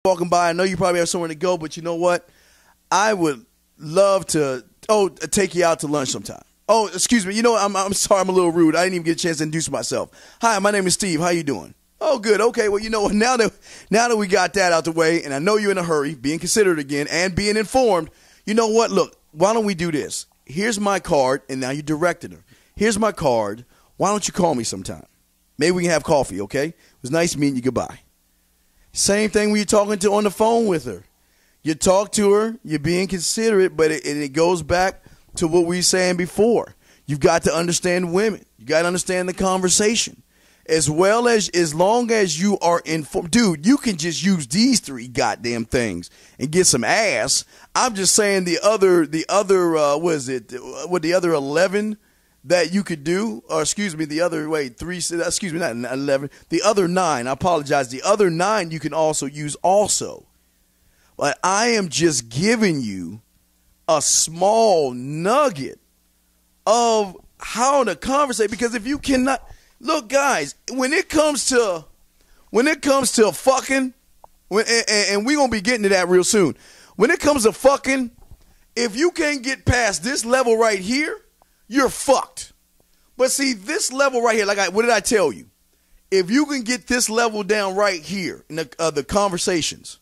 walking by. I know you probably have somewhere to go, but you know what? I would love to take you out to lunch sometime. Oh, excuse me. You know, I'm sorry, I'm a little rude. I didn't even get a chance to introduce myself. Hi, my name is Steve. How you doing? Oh, good. Okay. Well, you know what? Now that we got that out the way, and I know you're in a hurry, being considerate again, and being informed. You know what? Look, why don't we do this? Here's my card, and now you directed her. Here's my card. Why don't you call me sometime? Maybe we can have coffee. Okay? It was nice meeting you. Goodbye. Same thing when you're talking to on the phone with her. You talk to her, you're being considerate, but it goes back to what we were saying before. You've got to understand women. You got to understand the conversation. As long as you are informed. Dude, you can just use these three goddamn things and get some ass. I'm just saying the other 11 that you could do, or excuse me, the other not 11, the other 9, I apologize, the other 9 you can also use also. But I am just giving you a small nugget of how to conversate, because if you cannot, look guys, when it comes to fucking, and we're going to be getting to that real soon, when it comes to fucking, if you can't get past this level right here, you're fucked. But see, this level right here, what did I tell you? If you can get this level down right here in the conversations,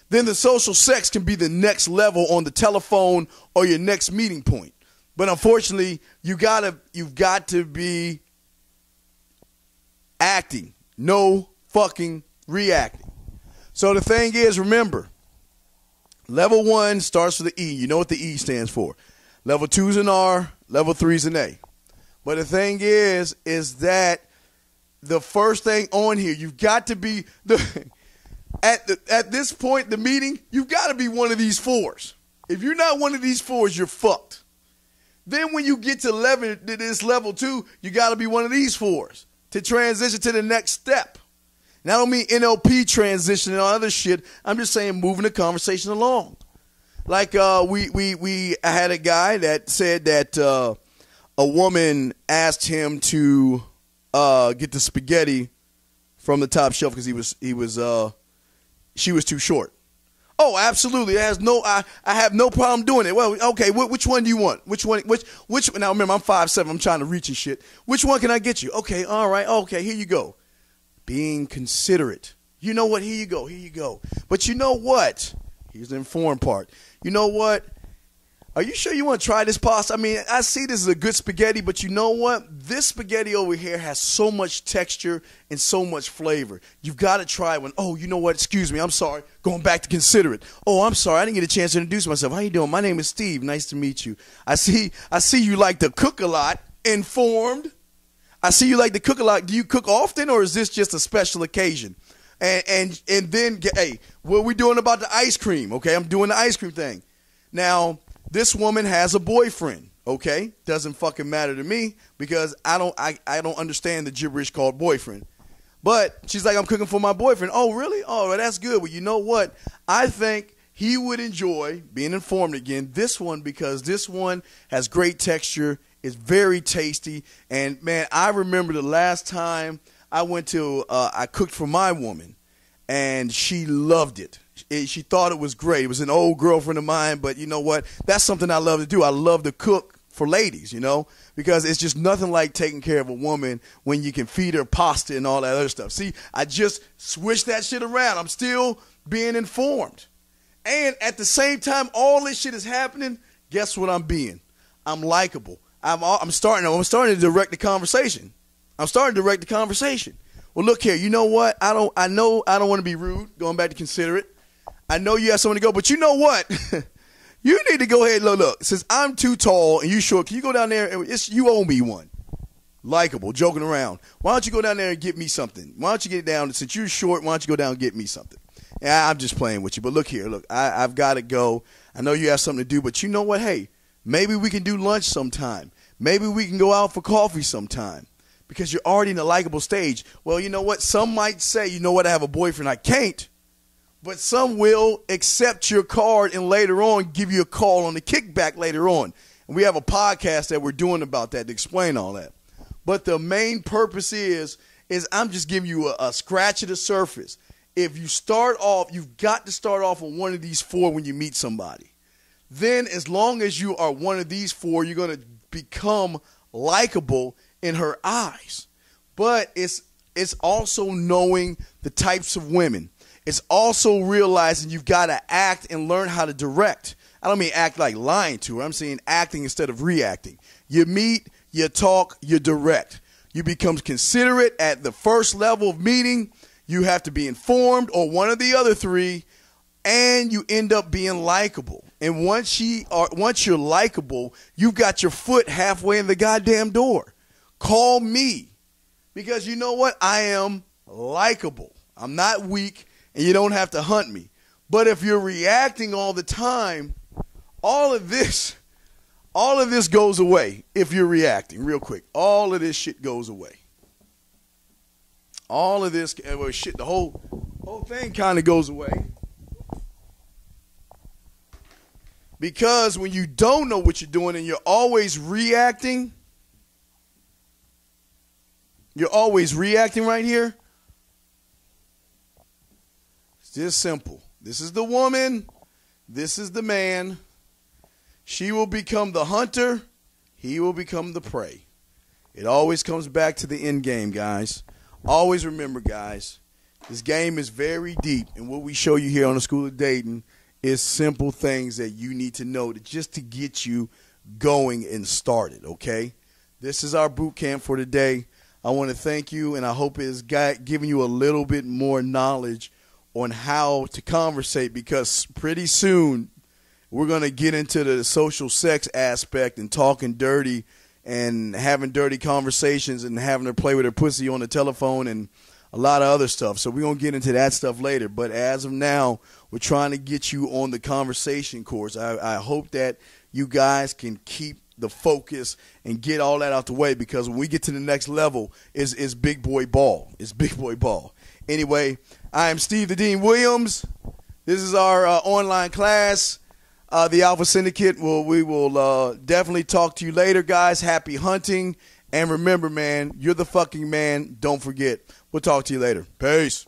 then the social sex can be the next level on the telephone or your next meeting point. But unfortunately, you've got to be acting, no fucking reacting. So the thing is, remember, level 1 starts with the E. You know what the E stands for. Level 2 is an R, level 3 is an A. But the thing is that the first thing on here, you've got to be at this point in the meeting, you've got to be one of these 4s. If you're not one of these 4s, you're fucked. Then when you get to this level 2, you got to be one of these 4s to transition to the next step. And I don't mean NLP transition and all other shit. I'm just saying moving the conversation along. Like we had a guy that said that a woman asked him to get the spaghetti from the top shelf because she was too short. Oh, absolutely. I have no problem doing it. Well, okay. Which one do you want? Which one? Now remember, I'm 5'7". I'm trying to reach and shit. Which one can I get you? Okay. All right. Okay. Here you go. Being considerate. You know what? Here you go. Here you go. But you know what? Here's the informed part. You know what? Are you sure you want to try this pasta? I mean, I see this is a good spaghetti, but you know what? This spaghetti over here has so much texture and so much flavor. You've got to try one. Oh, you know what? Excuse me. I'm sorry. Going back to considerate. Oh, I'm sorry. I didn't get a chance to introduce myself. How you doing? My name is Steve. Nice to meet you. I see you like to cook a lot. Informed. I see you like to cook a lot. Do you cook often, or is this just a special occasion? And then, hey, what are we doing about the ice cream? Okay, I'm doing the ice cream thing. Now, this woman has a boyfriend, okay? Doesn't fucking matter to me because I don't understand the gibberish called boyfriend. But she's like, I'm cooking for my boyfriend. Oh, really? Oh, well, that's good. Well, you know what? I think he would enjoy being informed again, this one, because this one has great texture. It's very tasty. And, man, I remember the last time I went to, I cooked for my woman, and she loved it. She thought it was great. It was an old girlfriend of mine, but you know what? That's something I love to do. I love to cook for ladies, you know, because it's just nothing like taking care of a woman when you can feed her pasta and all that other stuff. See, I just switched that shit around. I'm still being informed. And at the same time, all this shit is happening, guess what I'm being? I'm likable. I'm starting to direct the conversation. Well, look here. You know what? I don't want to be rude, going back to considerate. I know you have someone to go, but you know what? You need to go ahead and look. Since I'm too tall and you short, can you go down there and you owe me one? Likeable, joking around. Why don't you go down there and get me something? Why don't you get down? Since you're short, why don't you go down and get me something? Yeah, I'm just playing with you. But look here, look, I've got to go. I know you have something to do, but you know what? Hey, maybe we can do lunch sometime. Maybe we can go out for coffee sometime. Because you're already in a likable stage. Well, you know what? Some might say, you know what? I have a boyfriend. I can't. But some will accept your card and later on give you a call on the kickback later on. And we have a podcast that we're doing about that to explain all that. But the main purpose is I'm just giving you a scratch of the surface. if you start off, you've got to start off on one of these four when you meet somebody. Then as long as you are one of these four, you're going to become likable in her eyes. But it's also knowing the types of women. It's also realizing you've got to act and learn how to direct. I don't mean act like lying to her. I'm saying acting instead of reacting. You meet, you talk, you direct. You become considerate at the first level of meeting. You have to be informed or one of the other three, and you end up being likable. And once you're likable, you've got your foot halfway in the goddamn door. Call me, because you know what? I am likable. I'm not weak, and you don't have to hunt me. But if you're reacting all the time, all of this goes away. If you're reacting real quick, all of this shit goes away. All of this, shit, the whole thing kind of goes away. Because when you don't know what you're doing and you're always reacting right here. It's just simple. This is the woman. This is the man. She will become the hunter. He will become the prey. It always comes back to the end game, guys. Always remember, guys, this game is very deep. And what we show you here on the School of Dating is simple things that you need to know just to get you going and started, okay? This is our boot camp for today. I want to thank you, and I hope it's giving you a little bit more knowledge on how to conversate, because pretty soon we're going to get into the social sex aspect and talking dirty and having dirty conversations and having her play with her pussy on the telephone and a lot of other stuff. So we're going to get into that stuff later. But as of now, we're trying to get you on the conversation course. I hope that you guys can keep the focus and get all that out the way, because when we get to the next level, it's big boy ball. It's big boy ball. Anyway, I am Steve the Dean Williams. This is our online class, the Alpha Syndicate. We will definitely talk to you later, guys. Happy hunting. And remember, man, you're the fucking man. Don't forget. We'll talk to you later. Peace.